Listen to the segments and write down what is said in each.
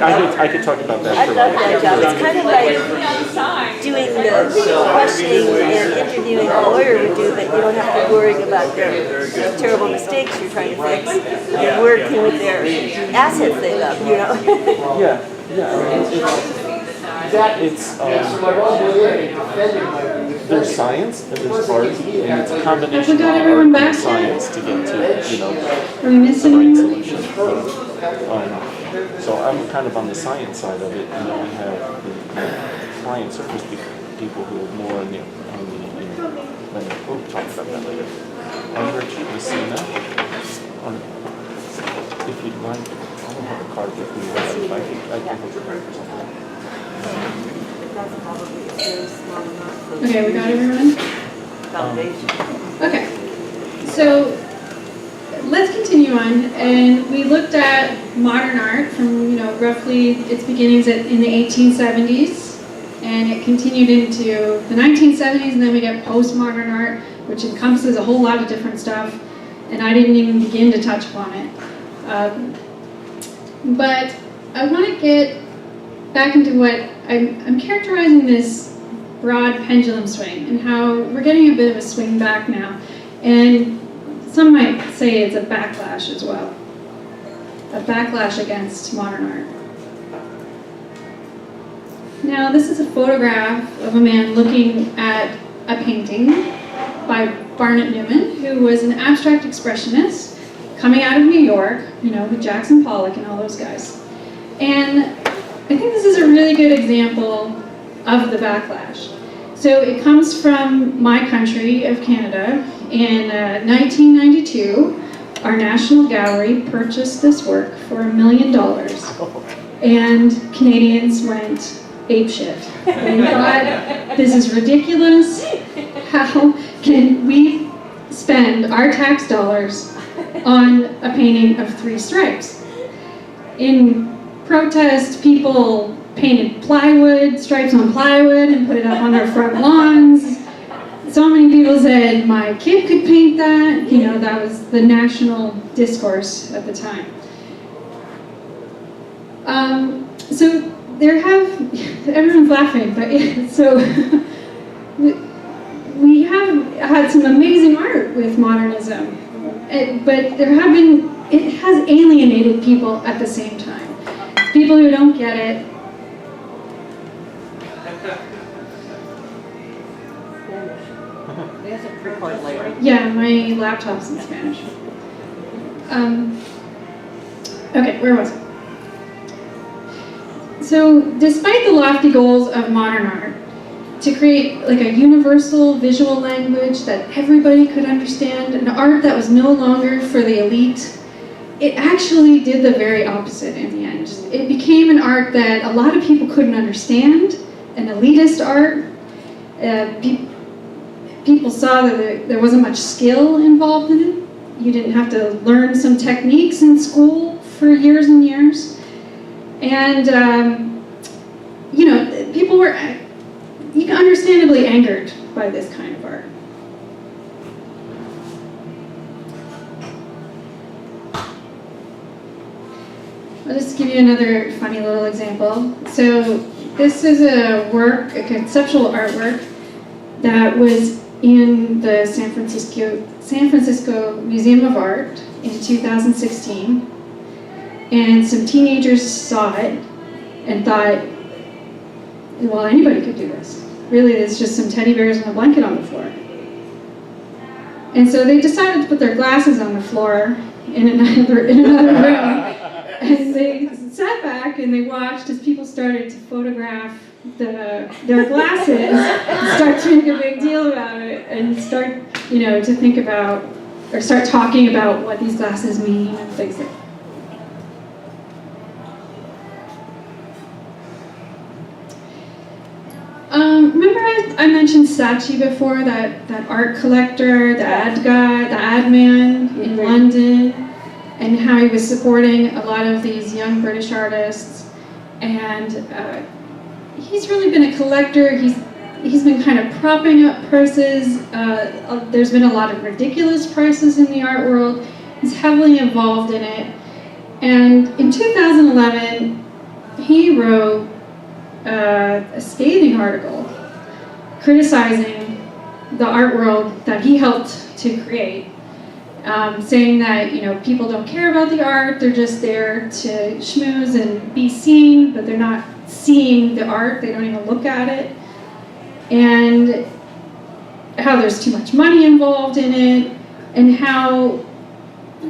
I could talk about that. I love that job. It's kind of like doing the questioning and interviewing a lawyer would do, but you don't have to worry about their terrible mistakes you're trying to fix. You're working with their assets they love, you know? Yeah. There's science and there's art, and it's a combination of art and science to get to, the right solution. So I'm kind of on the science side of it, and then we have the client service people who are more on the we'll talk about that later. Richard, you see that? If you'd like, I don't have a card with me, but I can look at it or something. Okay, we got everyone? Okay, so let's continue on, and we looked at modern art from, roughly its beginnings in the 1870s, and it continued into the 1970s, and then we get postmodern art, which encompasses a whole lot of different stuff, and I didn't even begin to touch upon it. But I want to get back into what I'm characterizing this broad pendulum swing and how we're getting a bit of a swing back now. And some might say it's a backlash as well. A backlash against modern art. Now this is a photograph of a man looking at a painting by Barnett Newman, who was an abstract expressionist coming out of New York, with Jackson Pollock and all those guys. And I think this is a really good example of the backlash. So it comes from my country of Canada. In 1992, our National Gallery purchased this work for $1 million. And Canadians went apeshit. They thought, this is ridiculous. How can we spend our tax dollars on a painting of 3 stripes? In protest, people painted plywood, stripes on plywood, and put it up on their front lawns. So many people said, my kid could paint that. That was the national discourse at the time. So everyone's laughing, but so we have had some amazing art with modernism, but it has alienated people at the same time. People who don't get it. Yeah, my laptop's in Spanish. Okay, where was I? So, despite the lofty goals of modern art, to create like a universal visual language that everybody could understand, an art that was no longer for the elite, it actually did the very opposite in the end. It became an art that a lot of people couldn't understand, an elitist art. People saw that there wasn't much skill involved in it. You didn't have to learn some techniques in school for years and years. And, people were understandably angered by this kind of art. I'll just give you another funny little example. So this is a conceptual artwork that was in the San Francisco Museum of Art in 2016. And some teenagers saw it and thought, well, anybody could do this. Really, it's just some teddy bears and a blanket on the floor. And so they decided to put their glasses on the floor in another room. And they sat back and they watched as people started to photograph their glasses, and start to make a big deal about it, and start, to think about, or start talking about what these glasses mean and things like that. Remember I mentioned Saatchi before, that art collector, the ad guy, the ad man in London, and how he was supporting a lot of these young British artists. And he's really been a collector. He's been kind of propping up prices. There's been a lot of ridiculous prices in the art world. He's heavily involved in it. And in 2011, a scathing article criticizing the art world that he helped to create, saying that people don't care about the art, they're just there to schmooze and be seen, but they're not seeing the art, they don't even look at it, and how there's too much money involved in it, and how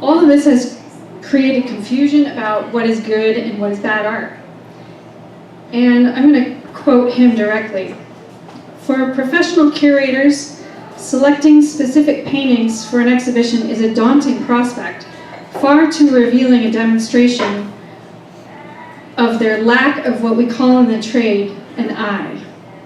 all of this has created confusion about what is good and what is bad art. And I'm going to quote him directly. For professional curators, selecting specific paintings for an exhibition is a daunting prospect, far too revealing a demonstration of their lack of what we call in the trade an eye.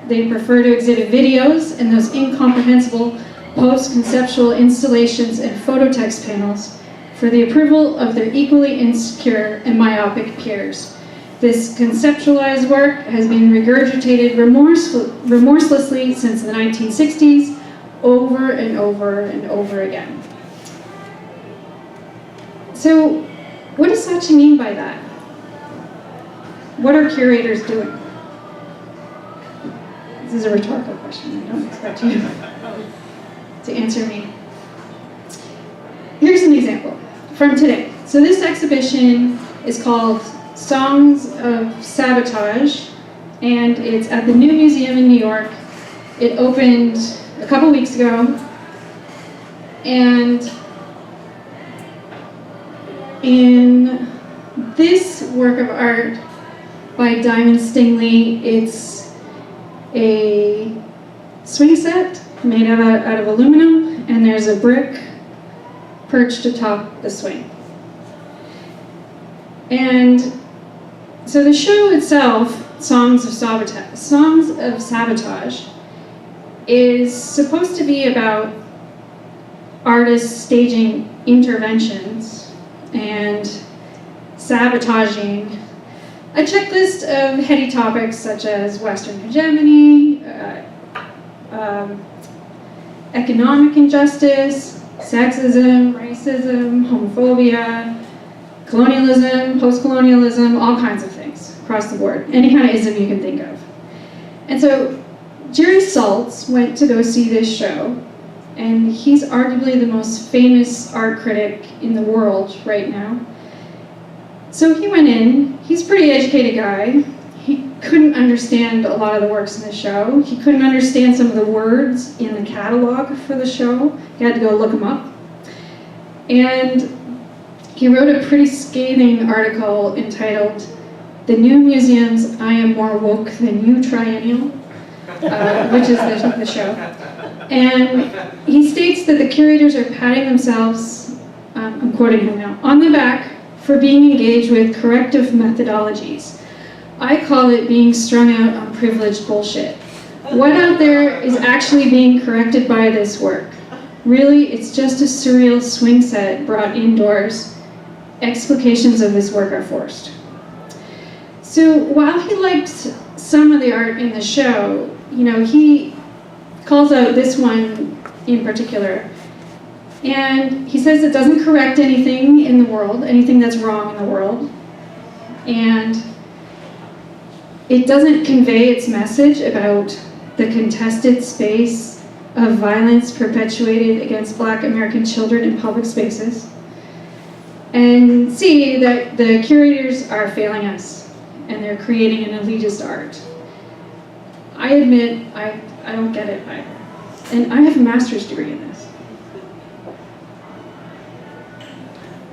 They prefer to exhibit videos and those incomprehensible post-conceptual installations and phototext panels for the approval of their equally insecure and myopic peers. This conceptualized work has been regurgitated remorselessly since the 1960s, over and over and over again. So, what does Saatchi mean by that? What are curators doing? This is a rhetorical question. I don't expect you to answer me. Here's an example from today. So this exhibition is called Songs of Sabotage, and it's at the New Museum in New York. It opened a couple weeks ago, and in this work of art by Diamond Stingley, it's a swing set made out of aluminum, and there's a brick perched atop the swing. And so the show itself, Songs of Sabotage, is supposed to be about artists staging interventions and sabotaging a checklist of heady topics such as Western hegemony, economic injustice, sexism, racism, homophobia, colonialism, post-colonialism, all kinds of things across the board. Any kind of ism you can think of. And so Jerry Saltz went to go see this show, and he's arguably the most famous art critic in the world right now. So he went in, he's a pretty educated guy. He couldn't understand a lot of the works in the show. He couldn't understand some of the words in the catalog for the show. He had to go look them up. And he wrote a pretty scathing article entitled, "The New Museum's I Am More Woke Than You Triennial," which is the show. And he states that the curators are patting themselves, I'm quoting him now, on the back for being engaged with corrective methodologies. I call it being strung out on privileged bullshit. What out there is actually being corrected by this work? Really, it's just a surreal swing set brought indoors. Explications of this work are forced. So while he liked some of the art in the show, he calls out this one in particular. And he says it doesn't correct anything in the world, anything that's wrong in the world. And it doesn't convey its message about the contested space of violence perpetuated against Black American children in public spaces. And see that the curators are failing us, and they're creating an elitist art. I admit, I don't get it either. And I have a master's degree in this.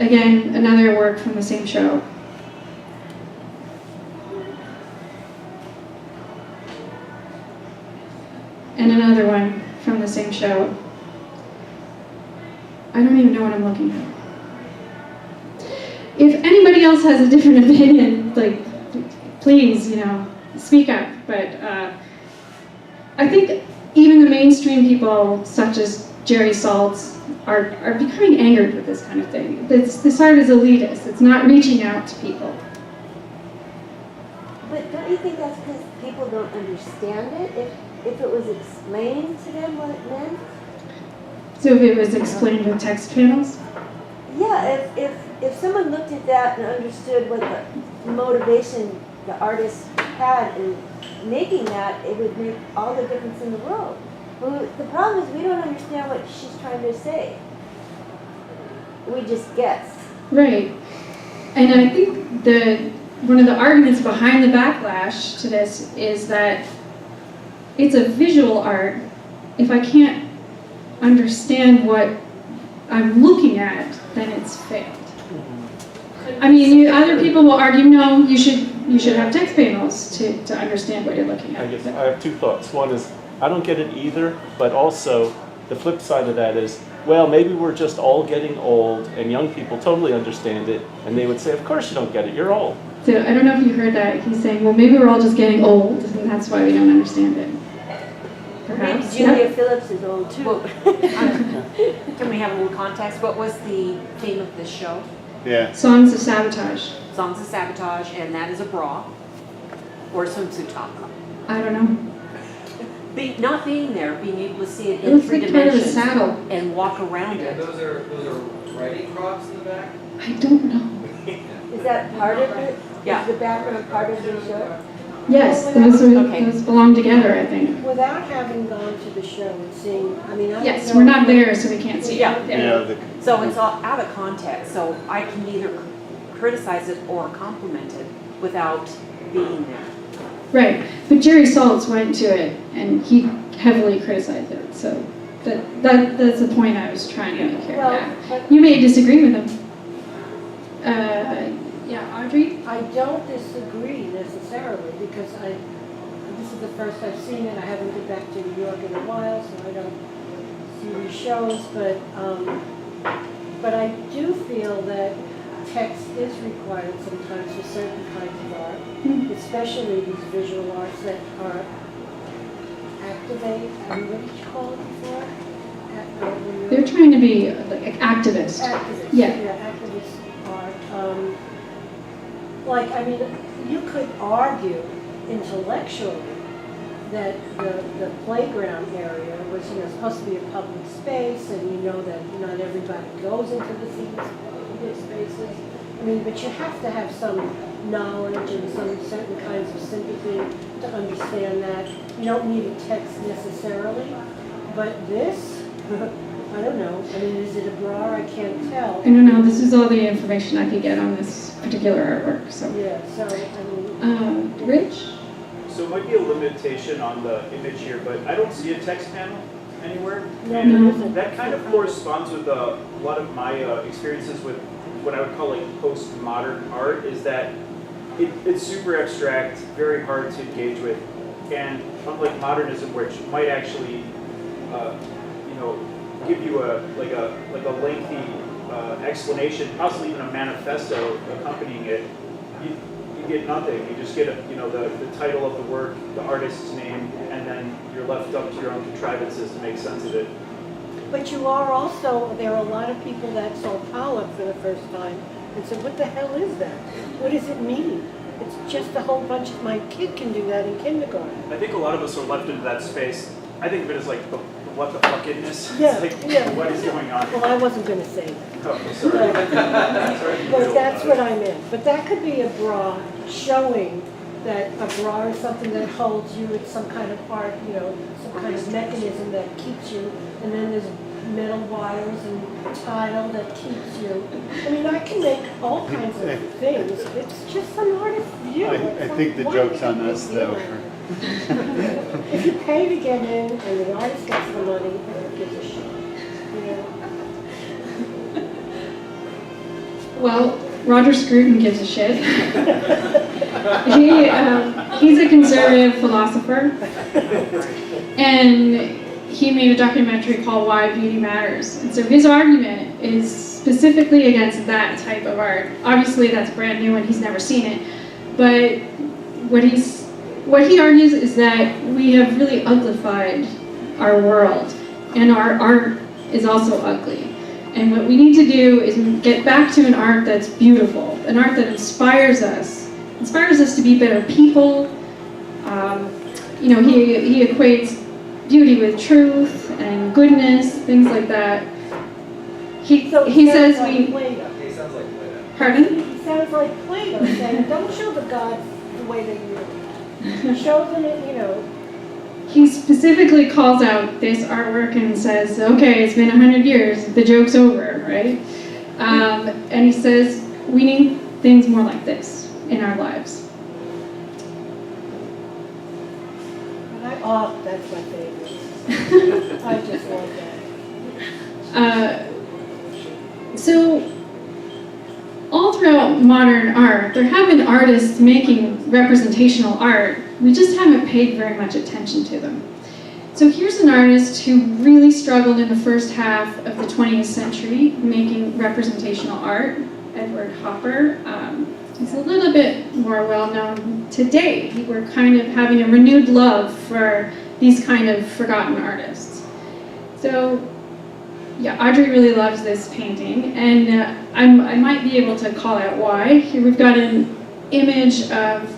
Again, another work from the same show. And another one from the same show. I don't even know what I'm looking at. If anybody else has a different opinion, please, speak up. But I think even the mainstream people, such as Jerry Saltz, are becoming angered with this kind of thing. This art is elitist. It's not reaching out to people. But don't you think that's because people don't understand it? If it was explained to them what it meant? So if it was explained with text panels? Yeah, if someone looked at that and understood what the motivation the artist had in making that, it would make all the difference in the world. But the problem is we don't understand what she's trying to say. We just guess. Right. And I think one of the arguments behind the backlash to this is that it's a visual art. If I can't understand what I'm looking at, then it's failed. I mean, other people will argue, no, you should have text panels to understand what you're looking at. I guess I have two thoughts. One is, I don't get it either, but also the flip side of that is, well, maybe we're just all getting old and young people totally understand it, and they would say, of course you don't get it, you're old. So I don't know if you heard that. He's saying, well, maybe we're all just getting old, and that's why we don't understand it. Perhaps. Maybe Julia Phillips is old too. Well, can we have a little context? What was the theme of this show? Yeah. Songs of sabotage. Songs of Sabotage, and that is a bra or a swimsuit top. I don't know. Not being there, being able to see it It in looks three like part of a dimensions saddle. and walk around Yeah, it. those are riding crocs in the back. I don't know. Is that part of it? Yeah. Is the background part of the show? Yes, Okay. those belong together, I think. Without having gone to the show and seeing, I mean, I Yes, don't know. we're not there, so we can't see it. Yeah. Yeah. So it's all out of context, so I can either criticize it or compliment it without being there. Right, but Jerry Saltz went to it, and he heavily criticized it, so that's the point I was trying to make here. Well, Yeah. but You may disagree with him. Yeah, Audrey? I don't disagree necessarily because this is the first I've seen it. I haven't been back to New York in a while, so I don't see these shows, but I do feel that text is required sometimes for certain kinds of art, especially these visual arts that are activate, what did you call it before? They're trying to be like activists. Activist. Yeah. Activist art. Like, I mean, you could argue intellectually that the playground area was, supposed to be a public space, and you know that not everybody goes into these public spaces. I mean, but you have to have some knowledge and some certain kinds of sympathy to understand that. You don't need a text necessarily, but this, I don't know. I mean, is it a bra? I can't tell. I don't know, this is all the information I could get on this particular artwork, so. Yeah, so, I mean. Rich? So it might be a limitation on the image here, but I don't see a text panel anywhere. No, And there isn't. that kind of corresponds with a lot of my experiences with what I would call like postmodern art, is that it's super abstract, very hard to engage with. And unlike modernism, which might actually, give you a lengthy explanation, possibly even a manifesto accompanying it, you get nothing. You just get the title of the work, the artist's name, and then you're left up to your own contrivances to make sense of it. But you are also, there are a lot of people that saw Pollock for the first time and said, what the hell is that? What does it mean? It's just a whole bunch of, my kid can do that in kindergarten. I think a lot of us are left into that space. I think of it as like the what the fuckiness. Yeah, It's like, yeah. what is going on? Well, I wasn't going to say that. Oh, sorry. But that's what I meant. But that could be a bra showing that a bra is something that holds you. It's some kind of art, some kind of mechanism that keeps you. And then there's metal wires and tile that keeps you. I mean, I can make all kinds of things. It's just an artist's view. I think the joke's on us, though. If you pay to get in and the artist gets the money, who gives a shit? Well, Roger Scruton gives a shit. He's a conservative philosopher, and he made a documentary called Why Beauty Matters. And so his argument is specifically against that type of art. Obviously that's brand new and he's never seen it, but what he argues is that we have really uglified our world, and our art is also ugly. And what we need to do is get back to an art that's beautiful, an art that inspires us to be better people. He equates beauty with truth and goodness, things like that. He says like we. Plato. He sounds like Plato. Pardon? He sounds like Plato saying, don't show the gods the way they really are. Shows them, you know, He specifically calls out this artwork and says, okay, it's been 100 years, the joke's over, right? And he says, we need things more like this in our lives. oh, that's my favorite. I just love that. So, all throughout modern art, there have been artists making representational art. We just haven't paid very much attention to them. So here's an artist who really struggled in the first half of the 20th century making representational art, Edward Hopper. He's a little bit more well-known today. We're kind of having a renewed love for these kind of forgotten artists. So, yeah, Audrey really loves this painting, and I might be able to call out why. Here we've got an image of,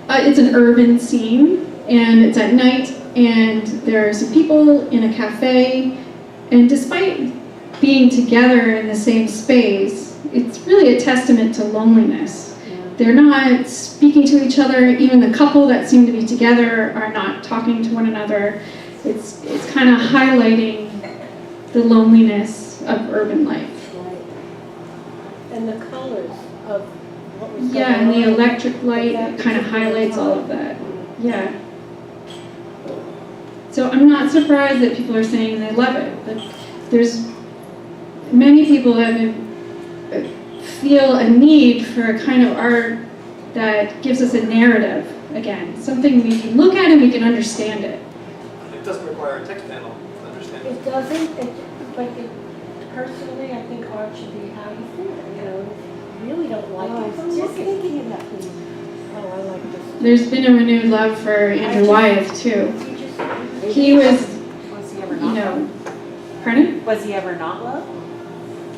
it's an urban scene, and it's at night, and there are some people in a cafe, and despite being together in the same space, it's really a testament to loneliness. They're not speaking to each other. Even the couple that seem to be together are not talking to one another. It's kind of highlighting the loneliness of urban life. Right. And the colors of what was going on. Yeah, and the electric light kind of highlights all of that. Yeah. So I'm not surprised that people are saying they love it. But there's many people that feel a need for a kind of art that gives us a narrative, again, something we can look at and we can understand it. It doesn't require a text panel to understand it. It doesn't, but personally, I think art should be how you feel, you know. If you really don't like it, I was just look at it. thinking of that thing. Oh, I like this. There's been a renewed love for Andrew Wyeth, too. He was, he ever you not know, loved? pardon? Was he ever not loved?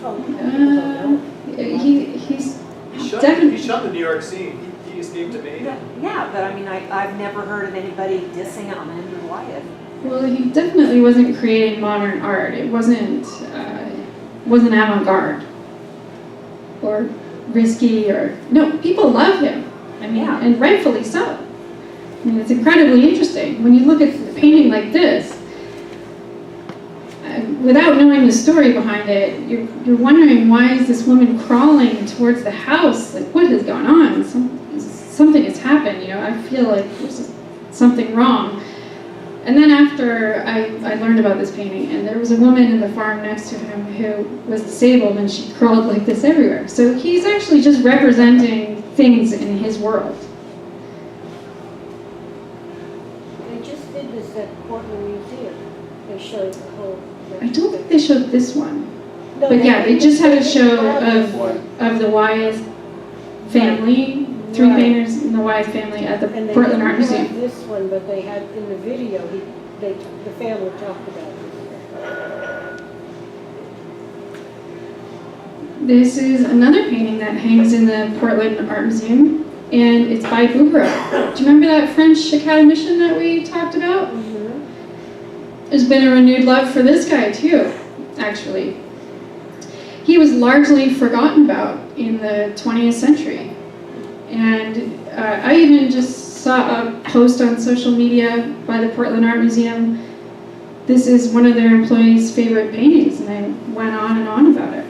Oh, people don't know. He's He definitely. shunned the New York scene. He escaped to Maine. Yeah, but I mean, I've never heard of anybody dissing on Andrew Wyeth. Well, he definitely wasn't creating modern art. It wasn't avant-garde or risky or no. People love him. I mean, Yeah. and rightfully so. I mean, it's incredibly interesting when you look at a painting like this. Without knowing the story behind it, you're wondering, why is this woman crawling towards the house? Like, what has gone on? Something has happened. You know, I feel like there's something wrong. And then after I learned about this painting, and there was a woman in the farm next to him who was disabled, and she crawled like this everywhere. So he's actually just representing things in his world. They just did this at Portland Museum. They showed the whole. I don't think they showed this one. No, But yeah, they just had a show had of the Wyeth family, three Right. painters in the Wyeth family at the And they Portland Art didn't have Museum. this one, but they had in the video. The family talked about this. This is another painting that hangs in the Portland Art Museum, and it's by Bouguereau. Do you remember that French academician that we talked about? There's been a renewed love for this guy too, actually. He was largely forgotten about in the 20th century. And I even just saw a post on social media by the Portland Art Museum. This is one of their employees' favorite paintings, and they went on and on about it.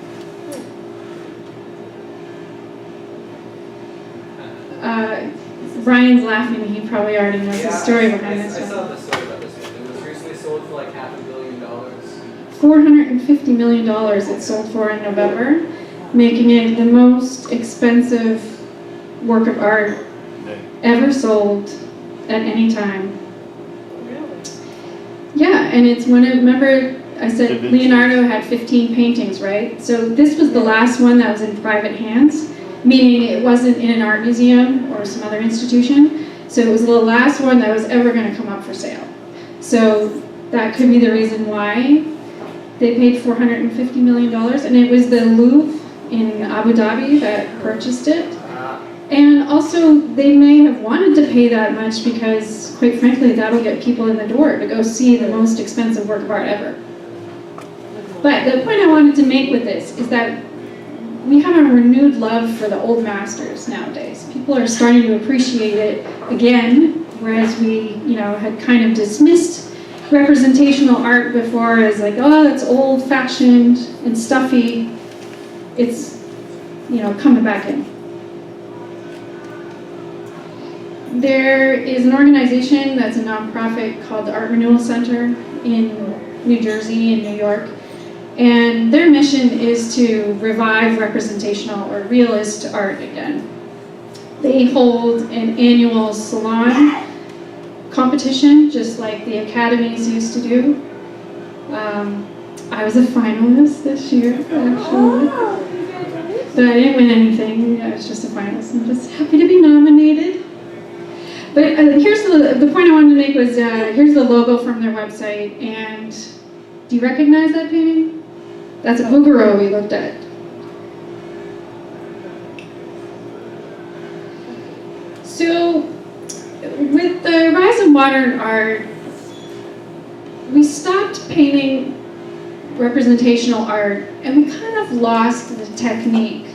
Brian's laughing, he probably already knows the story behind this I one. saw the story about this one. It was recently sold for like $500 million. $450 million it sold for in November, making it the most expensive work of art ever sold at any time. Really? Yeah, and it's one of, remember I said Da Vinci. Leonardo had 15 paintings, right? So this was the last one that was in private hands, meaning it wasn't in an art museum or some other institution. So it was the last one that was ever going to come up for sale. So that could be the reason why they paid $450 million, and it was the Louvre in Abu Dhabi that purchased it. And also, they may have wanted to pay that much because, quite frankly, that'll get people in the door to go see the most expensive work of art ever. But the point I wanted to make with this is that we have a renewed love for the old masters nowadays. People are starting to appreciate it again, whereas we, had kind of dismissed representational art before as like, oh, it's old-fashioned and stuffy. It's, coming back in. There is an organization that's a nonprofit called the Art Renewal Center in New Jersey and New York. And their mission is to revive representational or realist art again. They hold an annual salon competition, just like the academies used to do. I was a finalist this year, actually. But I didn't win anything. I was just a finalist. I'm just happy to be nominated. But here's the point I wanted to make was, here's the logo from their website. And do you recognize that painting? That's a Bouguereau we looked at. So, with the rise of modern art, we stopped painting representational art, and we kind of lost the technique.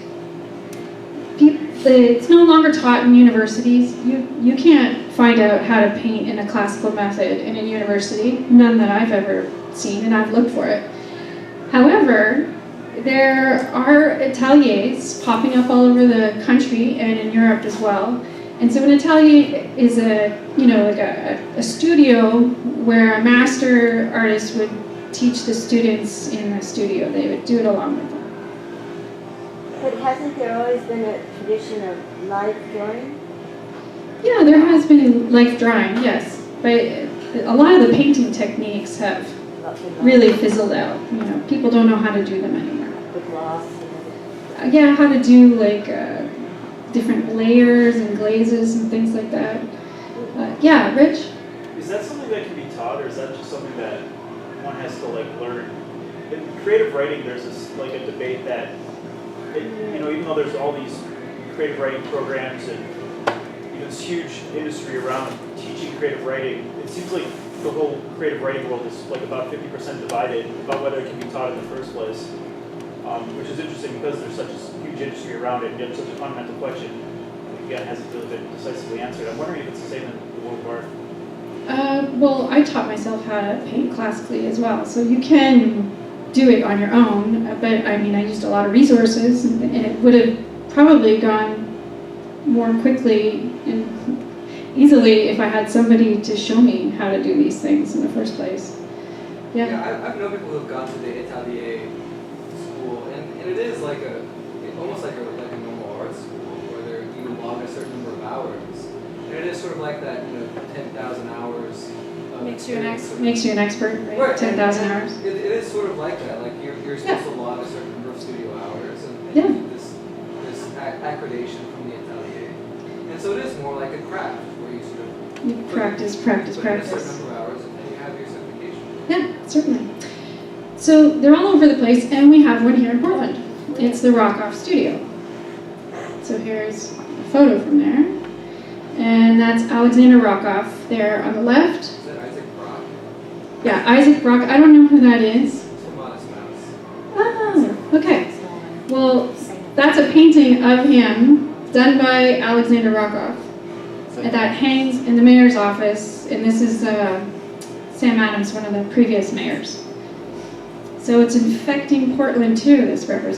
It's no longer taught in universities. You can't find out how to paint in a classical method in a university, none that I've ever seen, and I've looked for it. However, there are ateliers popping up all over the country and in Europe as well. And so an atelier is a studio where a master artist would teach the students in the studio. They would do it along with them. But hasn't there always been a tradition of life drawing? Yeah, there has been life drawing, yes. But a lot of the painting techniques have really fizzled out. People don't know how to do them anymore. The gloss and Yeah, how to do different layers and glazes and things like that. Yeah, Rich? Is that something that can be taught, or is that just something that one has to learn? In creative writing, there's this a debate that, even though there's all these creative writing programs and this huge industry around teaching creative writing, it seems like the whole creative writing world is about 50% divided about whether it can be taught in the first place, which is interesting because there's such a huge industry around it and yet such a fundamental question, again, hasn't really been decisively answered. I'm wondering if it's the same in the world of art. Well, I taught myself how to paint classically as well, so you can do it on your own, but I used a lot of resources, and it would have probably gone more quickly and easily if I had somebody to show me how to do these things in the first place. Yeah, I've known people who have gone to the atelier school, and it is almost like a normal art school where you log a certain number of hours, and it is sort of like that 10,000 hours. Makes you an expert, right? 10,000 hours. It is sort of like that. Like you're supposed to log a certain number of studio hours, and Yeah. this accreditation from the atelier, and so it is more like a craft where you sort of You practice. put in a certain number of hours, and then you have your certification. Yeah, certainly. So they're all over the place, and we have one here in Portland. It's the Rockoff Studio. So here's a photo from there, and that's Alexander Rockoff there on the left. Is that Isaac Brock? Yeah, Isaac Brock. I don't know who that is. It's a Modest Mouse. Oh, okay. Well, that's a painting of him done by Alexander Rockoff. And that hangs in the mayor's office, and this is Sam Adams, one of the previous mayors. So it's infecting Portland too, this representation.